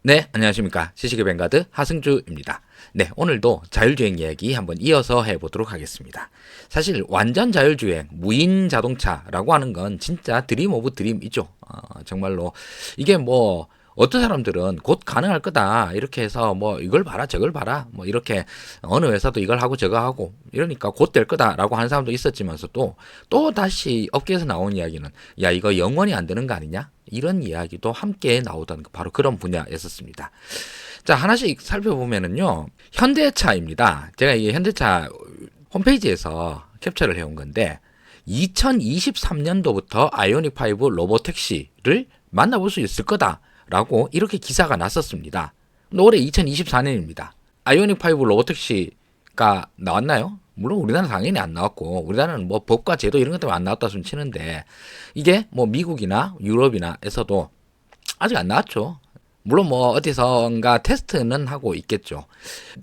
네, 안녕하십니까. 지식의 뱅가드 하승주입니다. 네, 오늘도 자율주행 이야기 한번 이어서 해보도록 하겠습니다. 사실 완전 자율주행, 무인 자동차라고 하는 건 진짜 드림 오브 드림이죠. 정말로 이게 뭐 어떤 사람들은 곧 가능할 거다 이렇게 해서 뭐 이걸 봐라 저걸 봐라 뭐 이렇게 어느 회사도 이걸 하고 저거 하고 이러니까 곧 될 거다라고 하는 사람도 있었지만서도 또 다시 업계에서 나온 이야기는 야 이거 영원히 안 되는 거 아니냐 이런 이야기도 함께 나오던 바로 그런 분야였었습니다. 자, 하나씩 살펴보면은요, 현대차입니다. 제가 이게 현대차 홈페이지에서 캡처를 해온 건데 2023년도부터 아이오닉 5 로보택시를 만나볼 수 있을 거다라고 이렇게 기사가 났었습니다. 올해 2024년입니다. 아이오닉 5 로보택시가 나왔나요? 물론 우리나라는 당연히 안 나왔고 우리나라는 뭐 법과 제도 이런 것 때문에 안 나왔다 손 치는데 이게 뭐 미국이나 유럽이나에서도 아직 안 나왔죠. 물론 뭐 어디선가 테스트는 하고 있겠죠.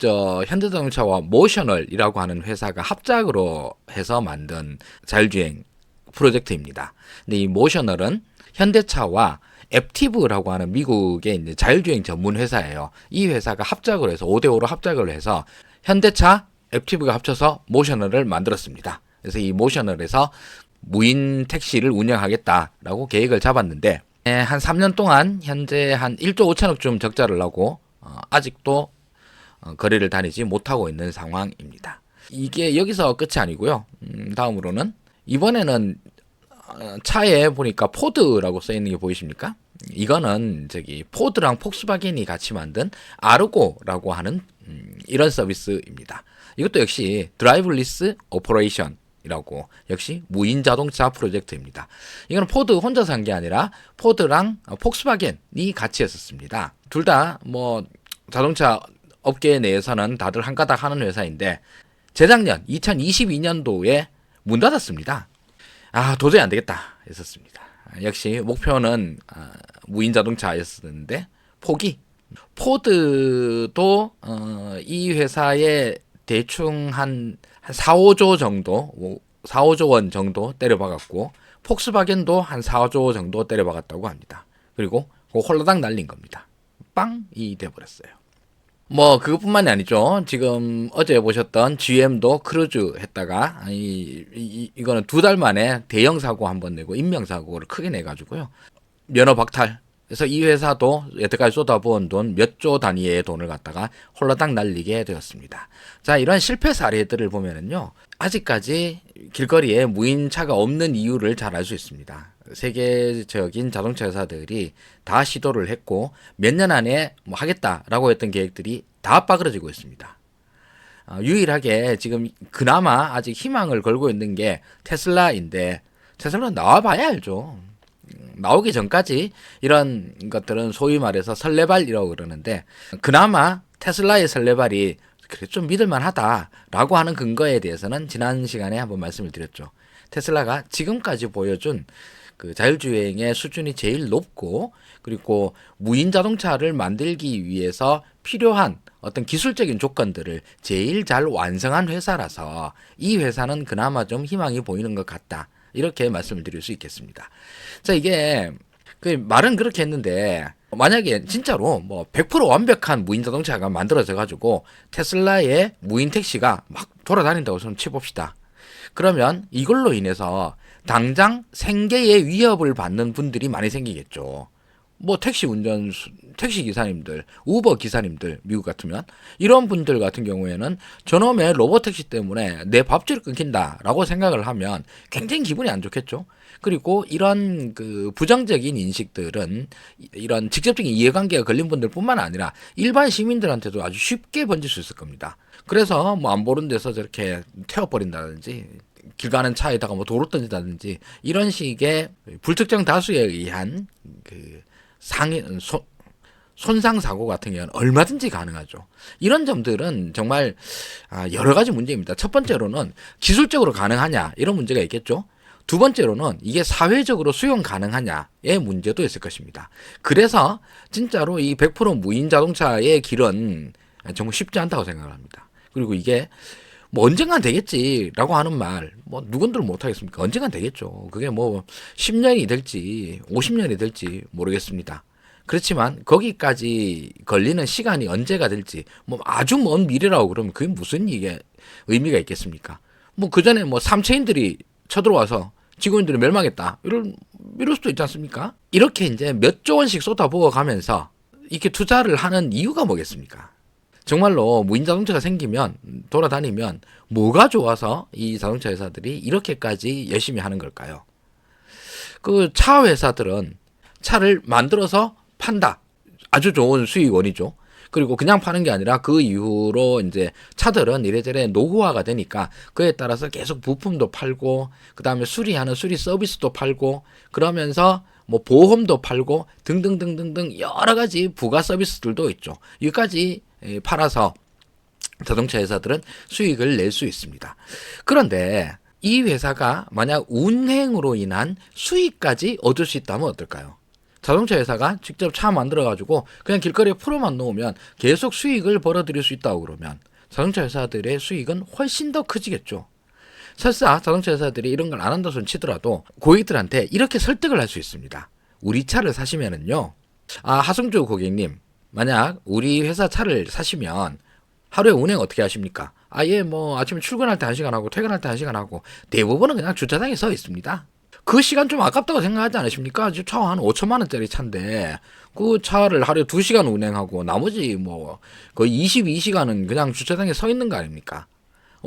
저 현대자동차와 모셔널이라고 하는 회사가 합작으로 해서 만든 자율주행 프로젝트입니다. 근데 이 모셔널은 현대차와 앱티브라고 하는 미국의 이제 자율주행 전문 회사예요. 이 회사가 합작을 해서 5대5로 합작을 해서 현대차, 앱티브가 합쳐서 모셔널을 만들었습니다. 그래서 이 모셔널에서 무인 택시를 운영하겠다라고 계획을 잡았는데 한 3년 동안 현재 한 1조 5천억쯤 적자를 나고 아직도 거래를 다니지 못하고 있는 상황입니다. 이게 여기서 끝이 아니고요. 다음으로는 이번에는 차에 보니까 포드라고 써 있는 게 보이십니까? 이거는 저기 포드랑 폭스바겐이 같이 만든 아르고라고 하는 이런 서비스입니다. 이것도 역시 드라이브리스 오퍼레이션 이라고 역시 무인 자동차 프로젝트입니다. 이거는 포드 혼자서 한 게 아니라 포드랑 폭스바겐이 같이 했었습니다. 둘 다 뭐 자동차 업계 내에서는 다들 한 가닥 하는 회사인데 재작년 2022년도에 문 닫았습니다. 도저히 안 되겠다 했었습니다. 역시 목표는 무인 자동차였었는데 포기. 포드도 이 회사에 대충 한 4, 5조 정도, 4, 5조 원 정도 때려박았고, 폭스바겐도 한 4, 5조 정도 때려박았다고 합니다. 그리고 홀라당 날린 겁니다. 빵이 돼버렸어요. 뭐, 그것뿐만이 아니죠. 지금 어제 보셨던 GM도 크루즈 했다가, 이거는 2달 만에 대형 사고 한번 내고, 인명사고를 크게 내가지고요. 면허 박탈. 그래서 이 회사도 여태까지 쏟아부은 돈 몇 조 단위의 돈을 갖다가 홀라당 날리게 되었습니다. 자, 이런 실패 사례들을 보면은요, 아직까지 길거리에 무인차가 없는 이유를 잘 알 수 있습니다. 세계적인 자동차 회사들이 다 시도를 했고, 몇 년 안에 뭐 하겠다라고 했던 계획들이 다 빠그러지고 있습니다. 유일하게 지금 그나마 아직 희망을 걸고 있는 게 테슬라인데, 테슬라는 나와봐야 알죠. 나오기 전까지 이런 것들은 소위 말해서 설레발이라고 그러는데 그나마 테슬라의 설레발이 그래 좀 믿을만하다라고 하는 근거에 대해서는 지난 시간에 한번 말씀을 드렸죠. 테슬라가 지금까지 보여준 그 자율주행의 수준이 제일 높고 그리고 무인 자동차를 만들기 위해서 필요한 어떤 기술적인 조건들을 제일 잘 완성한 회사라서 이 회사는 그나마 좀 희망이 보이는 것 같다. 이렇게 말씀을 드릴 수 있겠습니다. 자, 이게 그 말은 그렇게 했는데 만약에 진짜로 뭐 100% 완벽한 무인 자동차가 만들어져 가지고 테슬라의 무인 택시가 막 돌아다닌다고 좀 치봅시다. 그러면 이걸로 인해서 당장 생계의 위협을 받는 분들이 많이 생기겠죠. 뭐 택시 기사님들, 우버 기사님들, 미국 같으면 이런 분들 같은 경우에는 저놈의 로봇택시 때문에 내 밥줄이 끊긴다라고 생각을 하면 굉장히 기분이 안 좋겠죠. 그리고 이런 그 부정적인 인식들은 이런 직접적인 이해관계가 걸린 분들뿐만 아니라 일반 시민들한테도 아주 쉽게 번질 수 있을 겁니다. 그래서 뭐 안 보는 데서 저렇게 태워버린다든지 길 가는 차에다가 뭐 도로 던진다든지 이런 식의 불특정 다수에 의한 그 손상 사고 같은 경우는 얼마든지 가능하죠. 이런 점들은 정말 여러 가지 문제입니다. 첫 번째로는 기술적으로 가능하냐 이런 문제가 있겠죠. 두 번째로는 이게 사회적으로 수용 가능하냐의 문제도 있을 것입니다. 그래서 진짜로 이 100% 무인 자동차의 길은 정말 쉽지 않다고 생각을 합니다. 그리고 이게 뭐 언젠간 되겠지라고 하는 말, 뭐 누군들 못하겠습니까? 언젠간 되겠죠. 그게 뭐 10년이 될지 50년이 될지 모르겠습니다. 그렇지만 거기까지 걸리는 시간이 언제가 될지 뭐 아주 먼 미래라고 그러면 그게 무슨 이게 의미가 있겠습니까? 뭐 그 전에 뭐 삼체인들이 쳐들어와서 지구인들이 멸망했다 이럴 수도 있지 않습니까? 이렇게 이제 몇 조 원씩 쏟아부어 가면서 이렇게 투자를 하는 이유가 뭐겠습니까? 정말로 무인 자동차가 생기면 돌아다니면 뭐가 좋아서 이 자동차 회사들이 이렇게까지 열심히 하는 걸까요? 그 차 회사들은 차를 만들어서 판다. 아주 좋은 수익원이죠. 그리고 그냥 파는 게 아니라 그 이후로 이제 차들은 이래저래 노후화가 되니까 그에 따라서 계속 부품도 팔고 그다음에 수리하는 수리 서비스도 팔고 그러면서 뭐 보험도 팔고 등등등등등 여러 가지 부가 서비스들도 있죠. 여기까지 팔아서 자동차 회사들은 수익을 낼 수 있습니다. 그런데 이 회사가 만약 운행으로 인한 수익까지 얻을 수 있다면 어떨까요? 자동차 회사가 직접 차 만들어가지고 그냥 길거리에 풀어만 놓으면 계속 수익을 벌어들일 수 있다고 그러면 자동차 회사들의 수익은 훨씬 더 커지겠죠. 설사 자동차 회사들이 이런 걸 안 한다 손 치더라도 고객들한테 이렇게 설득을 할 수 있습니다. 우리 차를 사시면은요. 하승주 고객님, 만약 우리 회사 차를 사시면 하루에 운행 어떻게 하십니까? 예, 뭐 아침에 출근할 때 1시간 하고 퇴근할 때 1시간 하고 대부분은 그냥 주차장에 서 있습니다. 그 시간 좀 아깝다고 생각하지 않으십니까? 차 한 5천만 원짜리 차인데 그 차를 하루에 2시간 운행하고 나머지 뭐 거의 22시간은 그냥 주차장에 서 있는 거 아닙니까?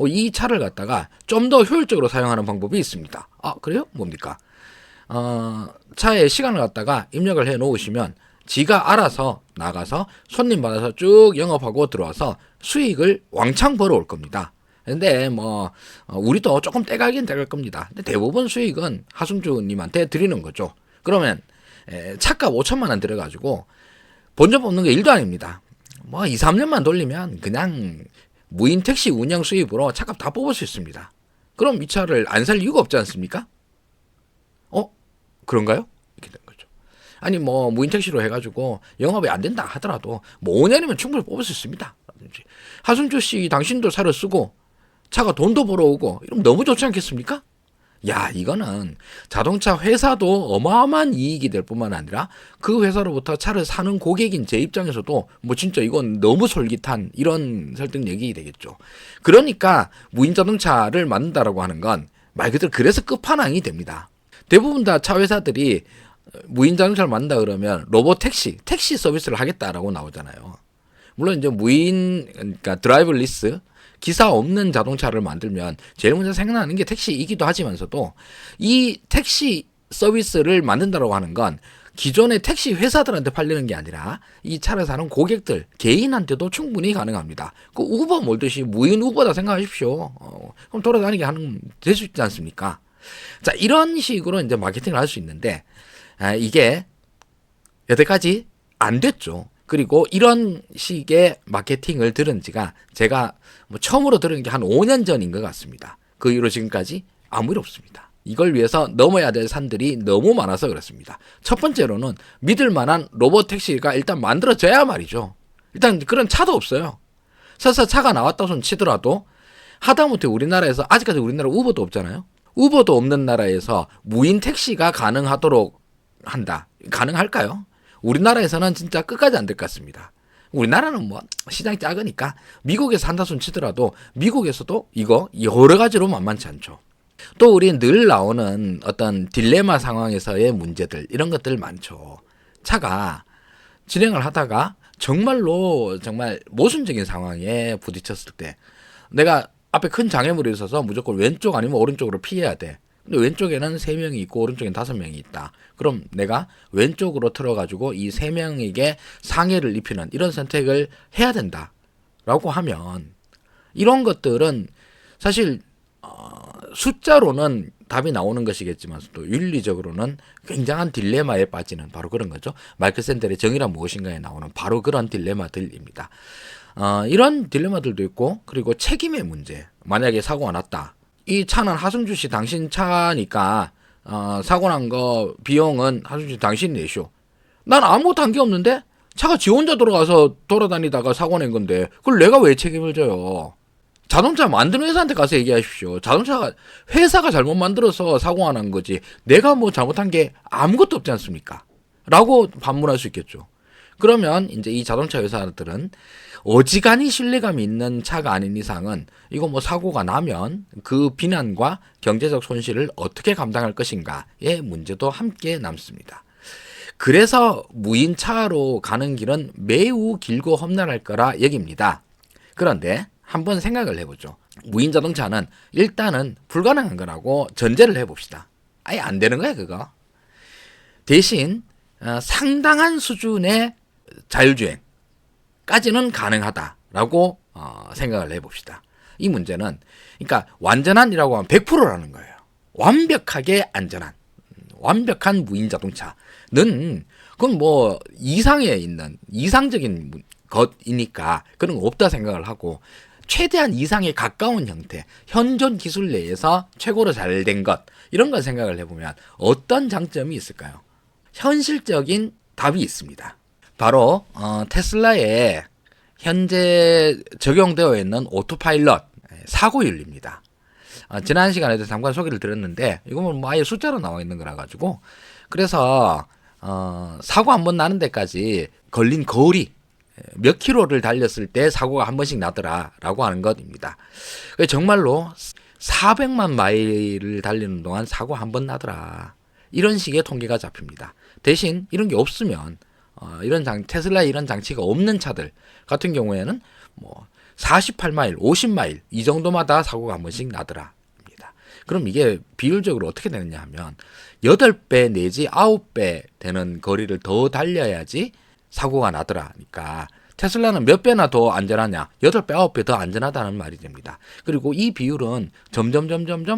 이 차를 갖다가 좀 더 효율적으로 사용하는 방법이 있습니다. 그래요? 뭡니까? 차에 시간을 갖다가 입력을 해 놓으시면 지가 알아서 나가서 손님 받아서 쭉 영업하고 들어와서 수익을 왕창 벌어올 겁니다. 근데 뭐 우리도 조금 떼가긴 떼갈 겁니다. 근데 대부분 수익은 하승주님한테 드리는 거죠. 그러면 차값 5천만 원 들어가지고 본전 뽑는 게 일도 아닙니다. 뭐 2, 3년만 돌리면 그냥 무인 택시 운영 수입으로 차값 다 뽑을 수 있습니다. 그럼 이 차를 안 살 이유가 없지 않습니까? 그런가요? 이렇게 된 거죠. 아니 뭐 무인 택시로 해가지고 영업이 안 된다 하더라도 뭐 5년이면 충분히 뽑을 수 있습니다. 하승주 씨 당신도 차를 쓰고 차가 돈도 벌어오고 이러면 너무 좋지 않겠습니까? 야, 이거는 자동차 회사도 어마어마한 이익이 될 뿐만 아니라 그 회사로부터 차를 사는 고객인 제 입장에서도 뭐 진짜 이건 너무 솔깃한 이런 설득력이 되겠죠. 그러니까 무인 자동차를 만든다라고 하는 건 말 그대로 그래서 끝판왕이 됩니다. 대부분 다 차 회사들이 무인 자동차를 만든다 그러면 로봇 택시 서비스를 하겠다라고 나오잖아요. 물론 이제 그러니까 드라이버리스 기사 없는 자동차를 만들면 제일 먼저 생각나는 게 택시이기도 하지만서도 이 택시 서비스를 만든다라고 하는 건 기존의 택시 회사들한테 팔리는 게 아니라 이 차를 사는 고객들 개인한테도 충분히 가능합니다. 그 우버 몰듯이 무인 우버다 생각하십시오. 그럼 돌아다니게 될 수 있지 않습니까? 자, 이런 식으로 이제 마케팅을 할 수 있는데 이게 여태까지 안 됐죠. 그리고 이런 식의 마케팅을 들은 지가 제가 뭐 처음으로 들은 게 한 5년 전인 것 같습니다. 그 이후로 지금까지 아무 일 없습니다. 이걸 위해서 넘어야 될 산들이 너무 많아서 그렇습니다. 첫 번째로는 믿을 만한 로봇 택시가 일단 만들어져야 말이죠. 일단 그런 차도 없어요. 설사 차가 나왔다 손 치더라도 하다못해 우리나라에서 아직까지 우리나라 우버도 없잖아요. 우버도 없는 나라에서 무인 택시가 가능하도록 한다. 가능할까요? 우리나라에서는 진짜 끝까지 안 될 것 같습니다. 우리나라는 뭐 시장이 작으니까 미국에서 한다 손 치더라도 미국에서도 이거 여러 가지로 만만치 않죠. 또 우리 늘 나오는 어떤 딜레마 상황에서의 문제들 이런 것들 많죠. 차가 진행을 하다가 정말로 정말 모순적인 상황에 부딪혔을 때 내가 앞에 큰 장애물이 있어서 무조건 왼쪽 아니면 오른쪽으로 피해야 돼. 근데 왼쪽에는 3명이 있고 오른쪽에는 5명이 있다. 그럼 내가 왼쪽으로 틀어가지고 이 3명에게 상해를 입히는 이런 선택을 해야 된다라고 하면 이런 것들은 사실 숫자로는 답이 나오는 것이겠지만 또 윤리적으로는 굉장한 딜레마에 빠지는 바로 그런 거죠. 마이클 샌델의 정의란 무엇인가에 나오는 바로 그런 딜레마들입니다. 이런 딜레마들도 있고 그리고 책임의 문제. 만약에 사고가 났다. 이 차는 하승주 씨 당신 차니까 사고 난 거 비용은 하승주 씨 당신 내쇼. 난 아무것도 한 게 없는데 차가 지 혼자 돌아가서 돌아다니다가 사고 낸 건데 그걸 내가 왜 책임을 져요? 자동차 만드는 회사한테 가서 얘기하십시오. 회사가 잘못 만들어서 사고가 난 거지 내가 뭐 잘못한 게 아무것도 없지 않습니까? 라고 반문할 수 있겠죠. 그러면 이제 이 자동차 회사들은 어지간히 신뢰감이 있는 차가 아닌 이상은 이거 뭐 사고가 나면 그 비난과 경제적 손실을 어떻게 감당할 것인가의 문제도 함께 남습니다. 그래서 무인차로 가는 길은 매우 길고 험난할 거라 여깁니다. 그런데 한번 생각을 해보죠. 무인 자동차는 일단은 불가능한 거라고 전제를 해봅시다. 아예 안 되는 거야 그거. 대신 상당한 수준의 자율주행까지는 가능하다라고 생각을 해봅시다. 이 문제는 그러니까 완전한이라고 하면 100%라는 거예요. 완벽하게 안전한 완벽한 무인 자동차는 그건 뭐 이상에 있는 이상적인 것이니까 그런 거 없다 생각을 하고 최대한 이상에 가까운 형태, 현존 기술 내에서 최고로 잘 된 것 이런 걸 생각을 해보면 어떤 장점이 있을까요? 현실적인 답이 있습니다. 바로 테슬라에 현재 적용되어 있는 오토파일럿 사고윤리입니다. 지난 시간에도 잠깐 소개를 드렸는데 이거는 뭐 아예 숫자로 나와 있는 거라 가지고 그래서 사고 한 번 나는 데까지 걸린 거리 몇 킬로를 달렸을 때 사고가 한 번씩 나더라라고 하는 것입니다. 정말로 400만 마일을 달리는 동안 사고 한 번 나더라. 이런 식의 통계가 잡힙니다. 대신 이런 게 없으면 테슬라에 이런 장치가 없는 차들 같은 경우에는 뭐 48마일, 50마일 이 정도마다 사고가 한 번씩 나더라. 그럼 이게 비율적으로 어떻게 되느냐 하면 8배 내지 9배 되는 거리를 더 달려야지 사고가 나더라니까 테슬라는 몇 배나 더 안전하냐? 8배, 9배 더 안전하다는 말이 됩니다. 그리고 이 비율은 점점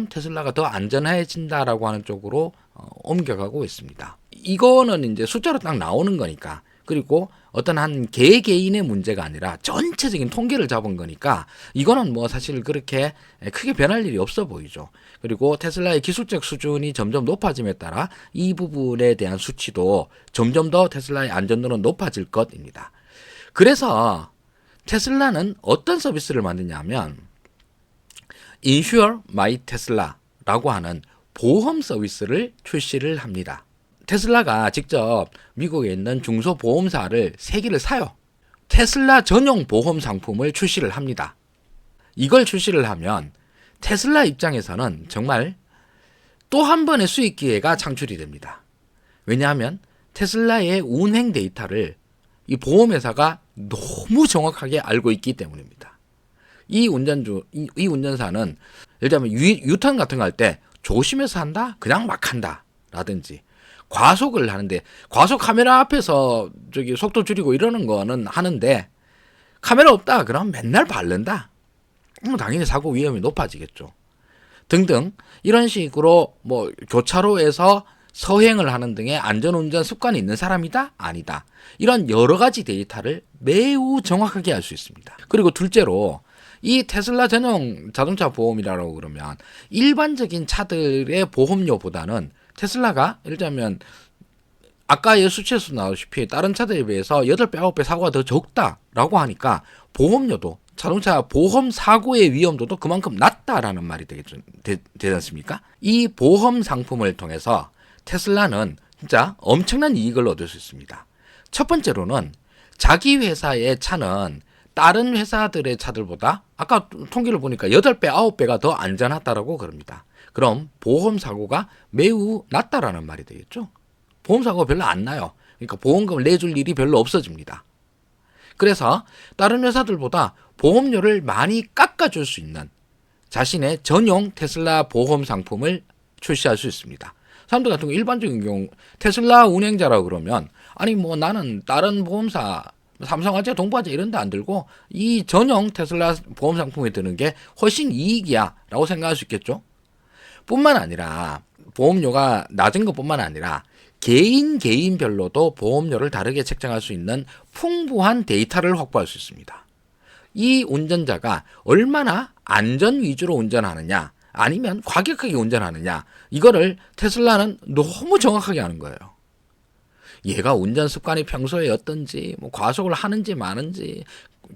테슬라가 더 안전해진다라고 하는 쪽으로 옮겨가고 있습니다. 이거는 이제 숫자로 딱 나오는 거니까 그리고 어떤 한 개개인의 문제가 아니라 전체적인 통계를 잡은 거니까 이거는 뭐 사실 그렇게 크게 변할 일이 없어 보이죠. 그리고 테슬라의 기술적 수준이 점점 높아짐에 따라 이 부분에 대한 수치도 점점 더 테슬라의 안전도는 높아질 것입니다. 그래서 테슬라는 어떤 서비스를 만드냐면 Insure My Tesla라고 하는 보험 서비스를 출시를 합니다. 테슬라가 직접 미국에 있는 중소보험사를 3개를 사요. 테슬라 전용 보험 상품을 출시를 합니다. 이걸 출시를 하면 테슬라 입장에서는 정말 또 한 번의 수익 기회가 창출이 됩니다. 왜냐하면 테슬라의 운행 데이터를 이 보험회사가 너무 정확하게 알고 있기 때문입니다. 이 운전사는 예를 들면 유턴 같은 거 할 때 조심해서 한다? 그냥 막 한다? 라든지 과속을 하는데 과속 카메라 앞에서 속도 줄이고 이러는 거는 하는데 카메라 없다? 그럼 맨날 밟는다? 당연히 사고 위험이 높아지겠죠. 등등 이런 식으로 뭐 교차로에서 서행을 하는 등의 안전운전 습관이 있는 사람이다? 아니다. 이런 여러 가지 데이터를 매우 정확하게 알 수 있습니다. 그리고 둘째로 이 테슬라 전용 자동차 보험이라고 그러면 일반적인 차들의 보험료보다는 테슬라가 예를 들면 아까의 수치에서 나오다시피 다른 차들에 비해서 8배, 9배 사고가 더 적다라고 하니까 보험료도 자동차 보험 사고의 위험도도 그만큼 낮다라는 말이 되지 않습니까? 이 보험 상품을 통해서 테슬라는 진짜 엄청난 이익을 얻을 수 있습니다. 첫 번째로는 자기 회사의 차는 다른 회사들의 차들보다 아까 통계를 보니까 8배, 9배가 더 안전하다라고 그럽니다. 그럼 보험 사고가 매우 낮다라는 말이 되겠죠. 보험 사고가 별로 안 나요. 그러니까 보험금을 내줄 일이 별로 없어집니다. 그래서 다른 회사들보다 보험료를 많이 깎아줄 수 있는 자신의 전용 테슬라 보험 상품을 출시할 수 있습니다. 사람들 같은 경우 일반적인 경우 테슬라 운행자라고 그러면 아니 뭐 나는 다른 보험사 삼성화재, 동부화재 이런 데 안 들고 이 전용 테슬라 보험 상품에 드는 게 훨씬 이익이야 라고 생각할 수 있겠죠. 뿐만 아니라 보험료가 낮은 것뿐만 아니라 개인별로도 보험료를 다르게 책정할 수 있는 풍부한 데이터를 확보할 수 있습니다. 이 운전자가 얼마나 안전 위주로 운전하느냐 아니면 과격하게 운전하느냐 이거를 테슬라는 너무 정확하게 아는 거예요. 얘가 운전 습관이 평소에 어떤지 뭐 과속을 하는지 마는지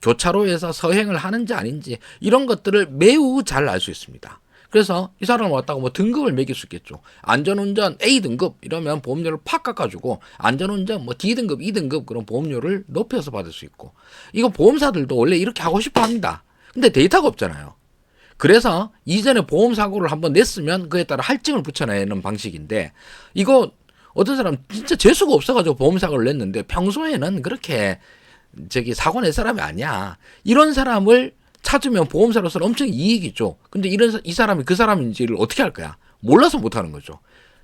교차로에서 서행을 하는지 아닌지 이런 것들을 매우 잘 알 수 있습니다. 그래서 이 사람을 갖다가 뭐 등급을 매길 수 있겠죠. 안전운전 A등급 이러면 보험료를 팍 깎아주고, 안전운전 뭐 D등급, E등급 그런 보험료를 높여서 받을 수 있고. 이거 보험사들도 원래 이렇게 하고 싶어 합니다. 근데 데이터가 없잖아요. 그래서 이전에 보험사고를 한번 냈으면 그에 따라 할증을 붙여내는 방식인데, 이거 어떤 사람 진짜 재수가 없어가지고 보험사고를 냈는데 평소에는 그렇게 사고 낼 사람이 아니야. 이런 사람을 찾으면 보험사로서는 엄청 이익이죠. 근데 이 사람이 그 사람인지를 어떻게 할 거야? 몰라서 못하는 거죠.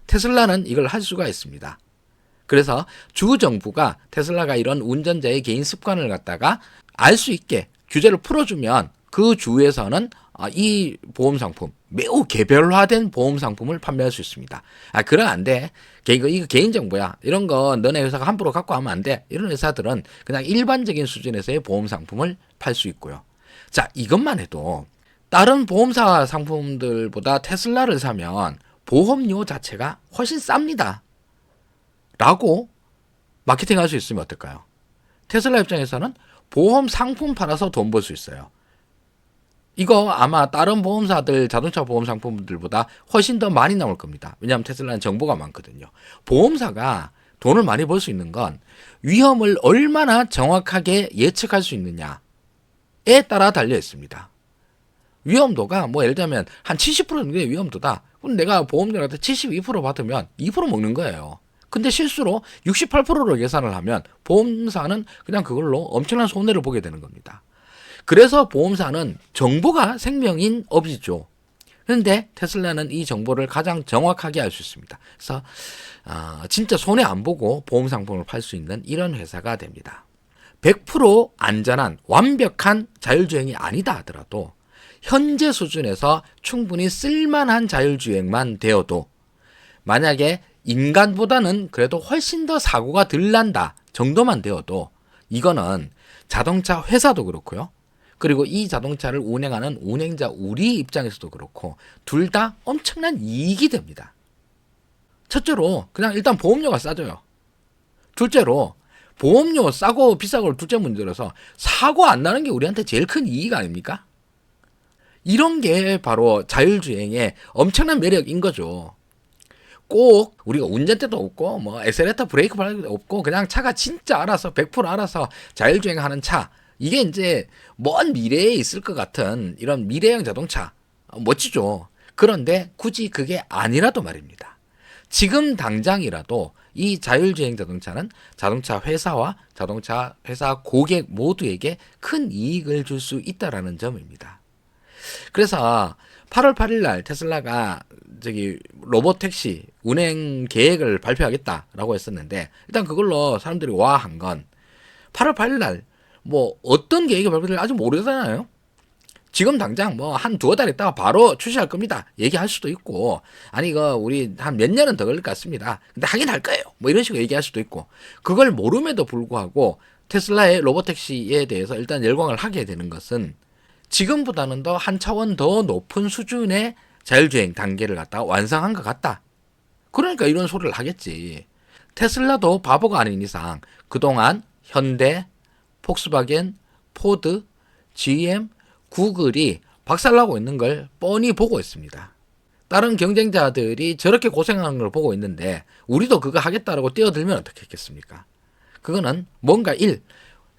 테슬라는 이걸 할 수가 있습니다. 그래서 주 정부가 테슬라가 이런 운전자의 개인 습관을 갖다가 알 수 있게 규제를 풀어주면 그 주에서는 이 보험 상품, 매우 개별화된 보험 상품을 판매할 수 있습니다. 그럼 안 돼. 이거 개인 정보야. 이런 거 너네 회사가 함부로 갖고 하면 안 돼. 이런 회사들은 그냥 일반적인 수준에서의 보험 상품을 팔 수 있고요. 자, 이것만 해도 다른 보험사 상품들보다 테슬라를 사면 보험료 자체가 훨씬 쌉니다. 라고 마케팅 할 수 있으면 어떨까요? 테슬라 입장에서는 보험 상품 팔아서 돈 벌 수 있어요. 이거 아마 다른 보험사들 자동차 보험 상품들보다 훨씬 더 많이 나올 겁니다. 왜냐하면 테슬라는 정보가 많거든요. 보험사가 돈을 많이 벌 수 있는 건 위험을 얼마나 정확하게 예측할 수 있느냐에 따라 달려 있습니다. 위험도가 뭐 예를 들면 한 70% 정도의 위험도다. 그럼 내가 보험료한테 72% 받으면 2% 먹는 거예요. 근데 실수로 68%로 계산을 하면 보험사는 그냥 그걸로 엄청난 손해를 보게 되는 겁니다. 그래서 보험사는 정보가 생명인 업이죠. 그런데 테슬라는 이 정보를 가장 정확하게 알 수 있습니다. 그래서 진짜 손해 안 보고 보험 상품을 팔 수 있는 이런 회사가 됩니다. 100% 안전한 완벽한 자율주행이 아니다 하더라도 현재 수준에서 충분히 쓸만한 자율주행만 되어도, 만약에 인간보다는 그래도 훨씬 더 사고가 덜 난다 정도만 되어도, 이거는 자동차 회사도 그렇고요. 그리고 이 자동차를 운행하는 운행자 우리 입장에서도 그렇고 둘 다 엄청난 이익이 됩니다. 첫째로 그냥 일단 보험료가 싸져요. 둘째로 보험료 싸고 비싸고를 둘째 문제로서 사고 안 나는 게 우리한테 제일 큰 이익 아닙니까? 이런 게 바로 자율주행의 엄청난 매력인 거죠. 꼭 우리가 운전대도 없고 뭐 에셀레터 브레이크 밟도 없고 그냥 차가 진짜 알아서 100% 알아서 자율주행하는 차, 이게 이제 먼 미래에 있을 것 같은 이런 미래형 자동차, 멋지죠. 그런데 굳이 그게 아니라도 말입니다. 지금 당장이라도 이 자율주행 자동차는 자동차 회사와 자동차 회사 고객 모두에게 큰 이익을 줄 수 있다라는 점입니다. 그래서 8월 8일 날 테슬라가 로봇 택시 운행 계획을 발표하겠다라고 했었는데, 일단 그걸로 사람들이 와한 건 8월 8일 날 뭐 어떤 계획이 발표될지 아직 모르잖아요. 지금 당장 뭐 한 두어 달 있다가 바로 출시할 겁니다 얘기할 수도 있고, 아니 이거 우리 한 몇 년은 더 걸릴 것 같습니다. 근데 하긴 할 거예요. 뭐 이런 식으로 얘기할 수도 있고, 그걸 모름에도 불구하고 테슬라의 로봇택시에 대해서 일단 열광을 하게 되는 것은 지금보다는 더 한 차원 더 높은 수준의 자율주행 단계를 갖다가 완성한 것 같다. 그러니까 이런 소리를 하겠지. 테슬라도 바보가 아닌 이상 그동안 현대, 폭스바겐, 포드, GM, 구글이 박살나고 있는 걸 뻔히 보고 있습니다. 다른 경쟁자들이 저렇게 고생하는 걸 보고 있는데 우리도 그거 하겠다라고 뛰어들면 어떻게 했겠습니까? 그거는 뭔가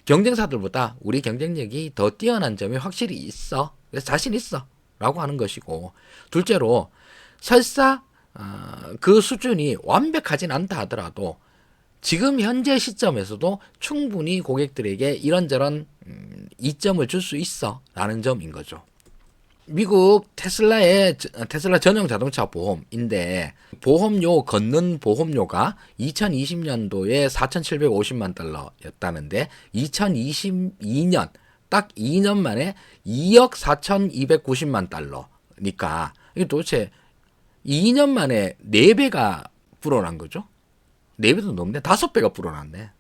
경쟁사들보다 우리 경쟁력이 더 뛰어난 점이 확실히 있어. 그래서 자신 있어. 라고 하는 것이고, 둘째로 설사 그 수준이 완벽하진 않다 하더라도 지금 현재 시점에서도 충분히 고객들에게 이런저런 이점을 줄 수 있어 라는 점인 거죠. 미국 테슬라 전용 자동차 보험인데 보험료 걷는 보험료가 2020년도에 4,750만 달러였다는데 2022년 딱 2년 만에 2억 4,290만 달러니까 이게 도대체 2년 만에 4배가 불어난 거죠. 4배도 넘네. 5배가 불어났네.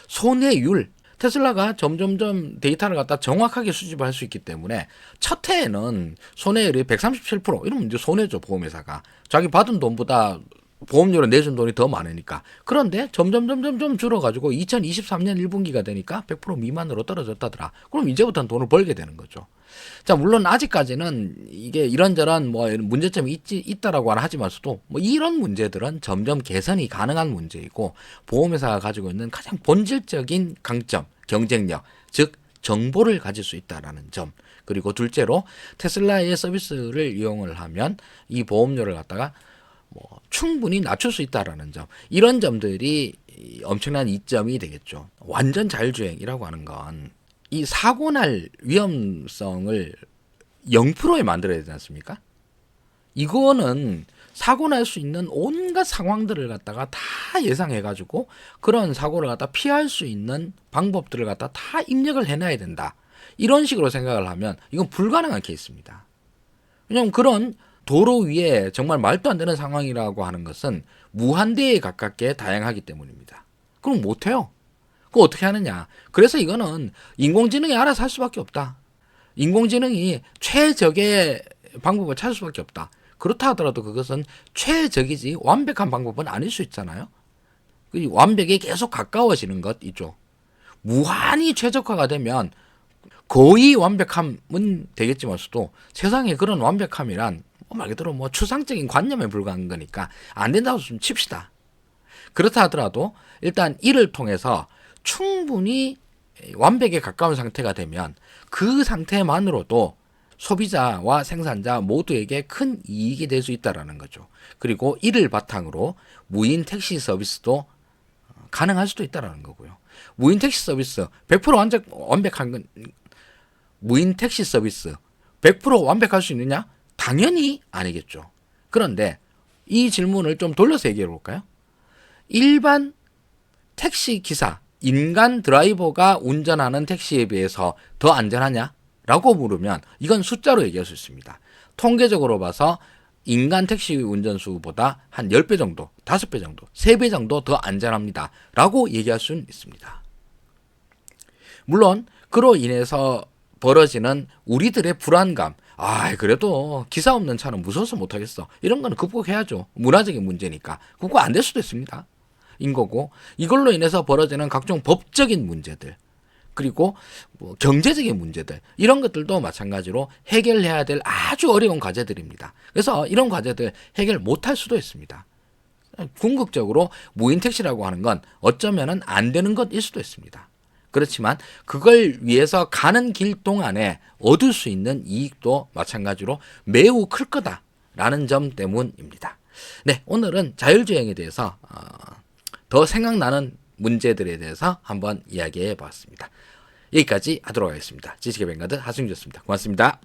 손해율, 테슬라가 점점점 데이터를 갖다 정확하게 수집할 수 있기 때문에 첫 해에는 손해율이 137%, 이러면 이제 손해죠. 보험회사가 자기 받은 돈보다 보험료를 내준 돈이 더 많으니까. 그런데 점점 줄어가지고 2023년 1분기가 되니까 100% 미만으로 떨어졌다더라. 그럼 이제부터는 돈을 벌게 되는 거죠. 자, 물론 아직까지는 이게 이런저런 뭐 문제점이 있다라고 하지만서도 뭐 이런 문제들은 점점 개선이 가능한 문제이고, 보험회사가 가지고 있는 가장 본질적인 강점, 경쟁력, 즉 정보를 가질 수 있다라는 점, 그리고 둘째로 테슬라의 서비스를 이용을 하면 이 보험료를 갖다가 뭐 충분히 낮출 수 있다라는 점, 이런 점들이 엄청난 이점이 되겠죠. 완전 자율주행이라고 하는 건 이 사고 날 위험성을 0%에 만들어야 되지 않습니까? 이거는 사고 날 수 있는 온갖 상황들을 갖다가 다 예상해가지고 그런 사고를 갖다 피할 수 있는 방법들을 갖다 다 입력을 해놔야 된다. 이런 식으로 생각을 하면 이건 불가능한 케이스입니다. 왜냐하면 그런 도로 위에 정말 말도 안 되는 상황이라고 하는 것은 무한대에 가깝게 다양하기 때문입니다. 그럼 못해요. 그거 어떻게 하느냐. 그래서 이거는 인공지능이 알아서 할 수밖에 없다. 인공지능이 최적의 방법을 찾을 수밖에 없다. 그렇다 하더라도 그것은 최적이지 완벽한 방법은 아닐 수 있잖아요. 완벽에 계속 가까워지는 것이죠. 무한히 최적화가 되면 거의 완벽함은 되겠지만서도 세상에 그런 완벽함이란 말 그대로 뭐 추상적인 관념에 불과한 거니까 안 된다고 좀 칩시다. 그렇다 하더라도 일단 이를 통해서 충분히 완벽에 가까운 상태가 되면 그 상태만으로도 소비자와 생산자 모두에게 큰 이익이 될 수 있다는 거죠. 그리고 이를 바탕으로 무인 택시 서비스도 가능할 수도 있다는 거고요. 무인 택시 서비스 100% 완벽한 건, 무인 택시 서비스 100% 완벽할 수 있느냐? 당연히 아니겠죠. 그런데 이 질문을 좀 돌려서 얘기해 볼까요? 일반 택시 기사, 인간 드라이버가 운전하는 택시에 비해서 더 안전하냐? 라고 물으면 이건 숫자로 얘기할 수 있습니다. 통계적으로 봐서 인간 택시 운전수보다 한 10배 정도, 5배 정도, 3배 정도 더 안전합니다. 라고 얘기할 수는 있습니다. 물론 그로 인해서 벌어지는 우리들의 불안감, 그래도 기사 없는 차는 무서워서 못하겠어, 이런 거는 극복해야죠. 문화적인 문제니까 극복 안 될 수도 있습니다. 인 거고, 이걸로 인해서 벌어지는 각종 법적인 문제들, 그리고 뭐 경제적인 문제들, 이런 것들도 마찬가지로 해결해야 될 아주 어려운 과제들입니다. 그래서 이런 과제들 해결 못할 수도 있습니다. 궁극적으로 무인 택시라고 하는 건 어쩌면은 안 되는 것일 수도 있습니다. 그렇지만 그걸 위해서 가는 길 동안에 얻을 수 있는 이익도 마찬가지로 매우 클 거다라는 점 때문입니다. 네, 오늘은 자율주행에 대해서 더 생각나는 문제들에 대해서 한번 이야기해 봤습니다. 여기까지 하도록 하겠습니다. 지식의 뱅가드 하승주였습니다. 고맙습니다.